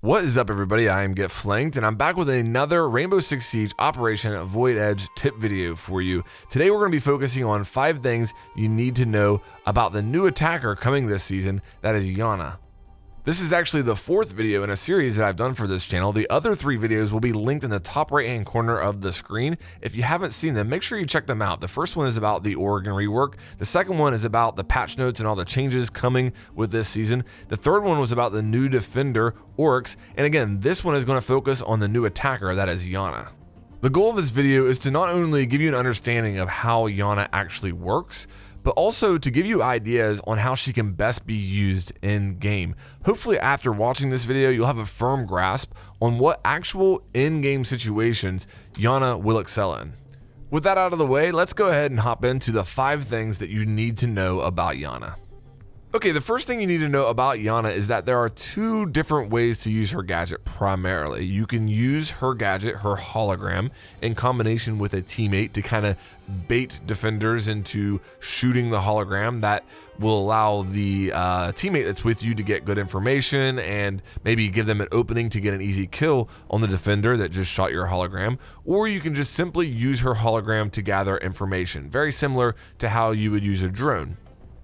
What is up, everybody? I am Get Flanked, and I'm back with another Rainbow Six Siege Operation Void Edge tip video for you. Today we're going to be focusing on 5 things you need to know about the new attacker coming this season, that is Iana. This is actually the 4th video in a series that I've done for this channel. The other 3 videos will be linked in the top right hand corner of the screen. If you haven't seen them, make sure you check them out. The first one is about the Oregon rework. The second one is about the patch notes and all the changes coming with this season. The third one was about the new defender, Oryx. And again, this one is going to focus on the new attacker, that is Iana. The goal of this video is to not only give you an understanding of how Iana actually works, but also to give you ideas on how she can best be used in game. Hopefully after watching this video, you'll have a firm grasp on what actual in-game situations Iana will excel in. With that out of the way, let's go ahead and hop into the 5 things that you need to know about Iana. Okay, the first thing you need to know about Iana is that there are 2 different ways to use her gadget primarily. You can use her gadget, her hologram, in combination with a teammate to kind of bait defenders into shooting the hologram. That will allow the teammate that's with you to get good information and maybe give them an opening to get an easy kill on the defender that just shot your hologram. Or you can just simply use her hologram to gather information, very similar to how you would use a drone.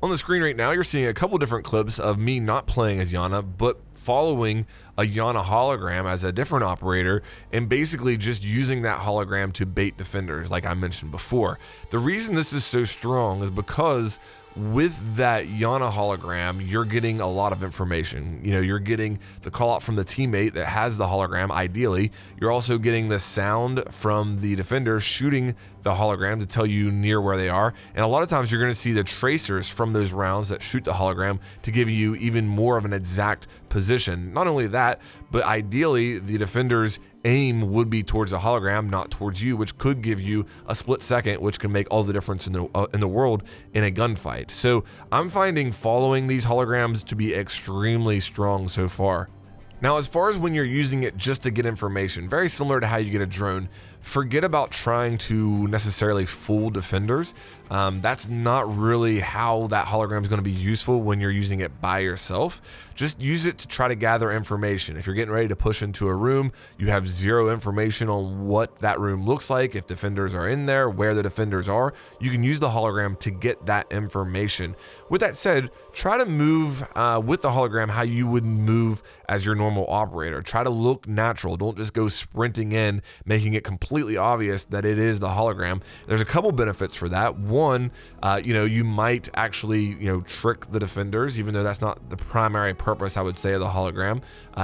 On the screen right now, you're seeing a couple different clips of me not playing as Iana, but following a Iana hologram as a different operator and basically just using that hologram to bait defenders, like I mentioned before. The reason this is so strong is because with that Iana hologram, you're getting a lot of information. You know, you're getting the call out from the teammate that has the hologram, ideally. You're also getting the sound from the defender shooting the hologram to tell you near where they are. And a lot of times you're going to see the tracers from those rounds that shoot the hologram to give you even more of an exact position. Not only that, but ideally the defender's aim would be towards the hologram, not towards you, which could give you a split second, which can make all the difference in the world in a gunfight. So I'm finding following these holograms to be extremely strong so far. Now, as far as when you're using it just to get information, very similar to how you get a drone, forget about trying to necessarily fool defenders. That's not really how that hologram is going to be useful when you're using it by yourself. Just use it to try to gather information. If you're getting ready to push into a room, you have 0 information on what that room looks like, if defenders are in there, where the defenders are, you can use the hologram to get that information. With that said, try to move with the hologram how you would move as your normal operator. Try to look natural. Don't just go sprinting in, making it completely obvious that it is the hologram. There's a couple benefits for that. One, you might actually, trick the defenders, even though that's not the primary purpose, I would say, of the hologram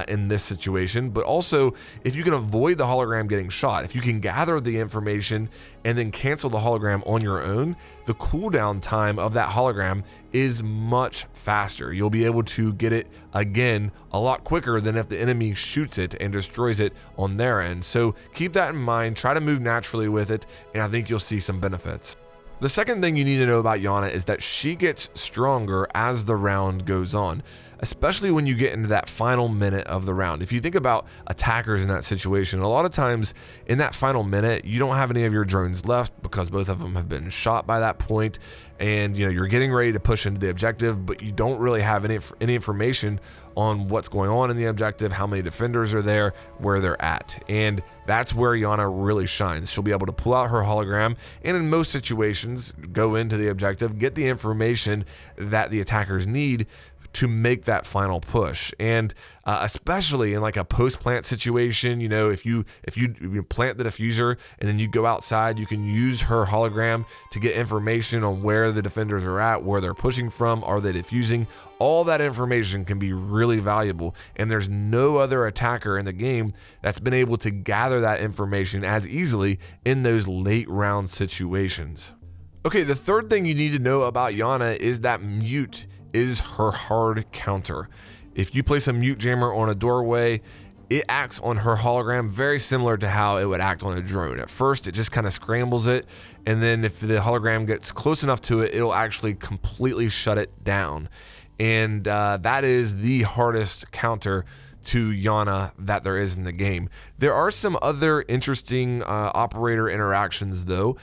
in this situation. But also, if you can avoid the hologram getting shot, if you can gather the information and then cancel the hologram on your own, the cooldown time of that hologram is much faster. You'll be able to get it again a lot quicker than if the enemy shoots it and destroys it on their end. So keep that in mind, try to move naturally with it, and I think you'll see some benefits. The second thing you need to know about Iana is that she gets stronger as the round goes on, especially when you get into that final minute of the round. If you think about attackers in that situation, a lot of times in that final minute, you don't have any of your drones left because both of them have been shot by that point, and you're getting ready to push into the objective, but you don't really have any information on what's going on in the objective, how many defenders are there, where they're at. And that's where Iana really shines. She'll be able to pull out her hologram and in most situations go into the objective, get the information that the attackers need to make that final push. And especially in like a post-plant situation, if you plant the diffuser and then you go outside, you can use her hologram to get information on where the defenders are at, where they're pushing from, are they diffusing. All that information can be really valuable, and there's no other attacker in the game that's been able to gather that information as easily in those late round situations. Okay, the third thing you need to know about Iana is that mute is her hard counter. If you place a mute jammer on a doorway, it acts on her hologram very similar to how it would act on a drone. At first, it just kind of scrambles it, and then if the hologram gets close enough to it, it'll actually completely shut it down. And that is the hardest counter to Iana that there is in the game. There are some other interesting operator interactions though.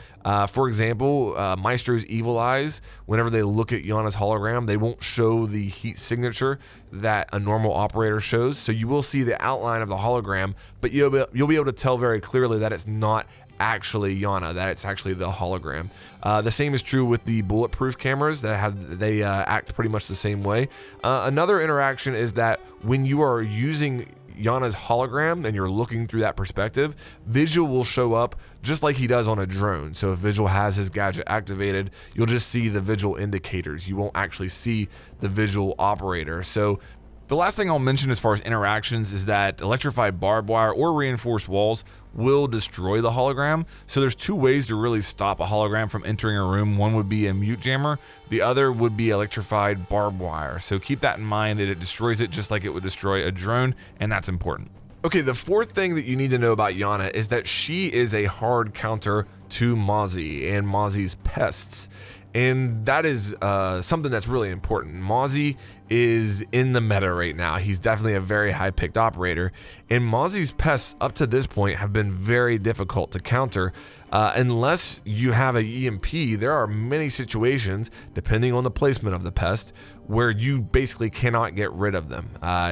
For example, Maestro's Evil Eyes, whenever they look at Iana's hologram, they won't show the heat signature that a normal operator shows. So you will see the outline of the hologram, but you'll be able to tell very clearly that it's not actually Iana, that it's actually the hologram. The same is true with the bulletproof cameras that they act pretty much the same way. Another interaction is that when you are using Iana's hologram and you're looking through that perspective, Visual will show up just like he does on a drone. So if Visual has his gadget activated, you'll just see the visual indicators. You won't actually see the visual operator. So the last thing I'll mention as far as interactions is that electrified barbed wire or reinforced walls will destroy the hologram. So there's two ways to really stop a hologram from entering a room. One would be a mute jammer. The other would be electrified barbed wire. So keep that in mind, that it destroys it just like it would destroy a drone, and that's important. Okay, the fourth thing that you need to know about Iana is that she is a hard counter to Mozzie and Mozzie's pests. And that is something that's really important. Mozzie is in the meta right now. He's definitely a very high picked operator. And Mozzie's pests up to this point have been very difficult to counter. Unless you have an EMP, there are many situations, depending on the placement of the pest, where you basically cannot get rid of them.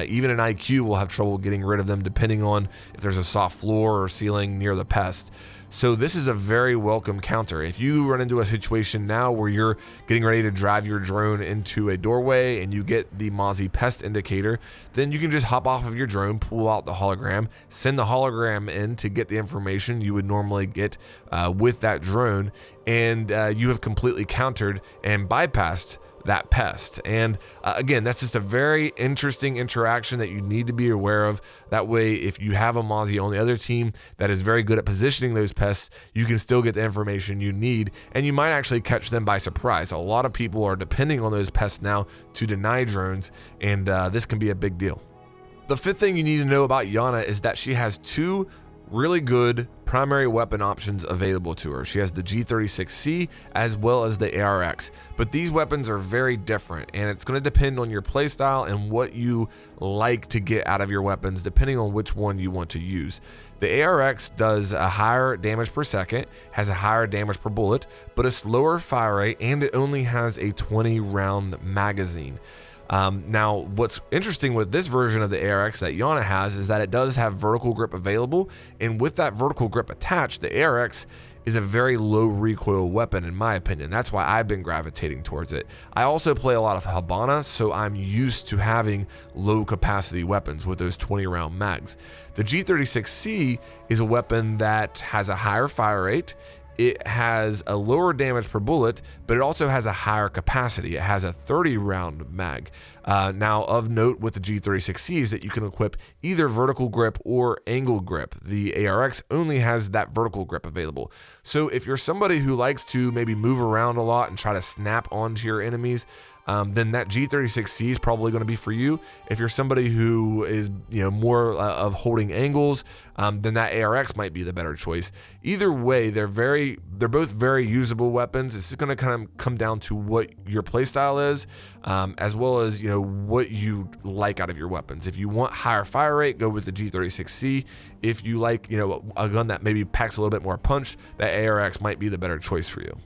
Even an IQ will have trouble getting rid of them depending on if there's a soft floor or ceiling near the pest. So this is a very welcome counter. If you run into a situation now where you're getting ready to drive your drone into a doorway and you get the Mozzie pest indicator, then you can just hop off of your drone, pull out the hologram, send the hologram in to get the information you would normally get with that drone, and you have completely countered and bypassed that pest. And again, that's just a very interesting interaction that you need to be aware of. That way, if you have a Mozzie on the other team that is very good at positioning those pests, you can still get the information you need, and you might actually catch them by surprise. A lot of people are depending on those pests now to deny drones, and this can be a big deal. The fifth thing you need to know about Iana is that she has two really good primary weapon options available to her. She has the G36C as well as the ARX, but these weapons are very different, and it's going to depend on your playstyle and what you like to get out of your weapons depending on which one you want to use. The ARX does a higher damage per second, has a higher damage per bullet, but a slower fire rate, and it only has a 20 round magazine. Now, what's interesting with this version of the ARX that Iana has is that it does have vertical grip available, and with that vertical grip attached, the ARX is a very low recoil weapon in my opinion. That's why I've been gravitating towards it. I also play a lot of Habana, so I'm used to having low capacity weapons with those 20 round mags. The G36C is a weapon that has a higher fire rate. It has a lower damage per bullet, but it also has a higher capacity. It has a 30 round mag. Now, of note with the G36C is that you can equip either vertical grip or angle grip. The ARX only has that vertical grip available. So if you're somebody who likes to maybe move around a lot and try to snap onto your enemies, then that G36C is probably going to be for you. If you're somebody who is more of holding angles, then that ARX might be the better choice. Either way, they're both very usable weapons. It's just going to kind of come down to what your playstyle is, as well as what you like out of your weapons. If you want higher fire rate, go with the G36C. If you like a gun that maybe packs a little bit more punch, that ARX might be the better choice for you.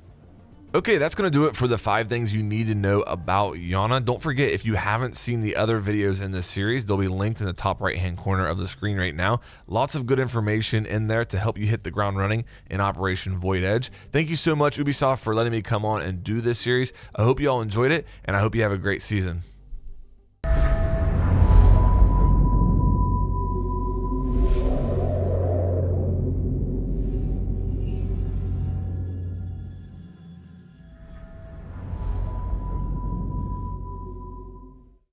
Okay, that's going to do it for the 5 things you need to know about Iana. Don't forget, if you haven't seen the other videos in this series, they'll be linked in the top right hand corner of the screen right now. Lots of good information in there to help you hit the ground running in Operation Void Edge. Thank you so much, Ubisoft, for letting me come on and do this series. I hope you all enjoyed it, and I hope you have a great season.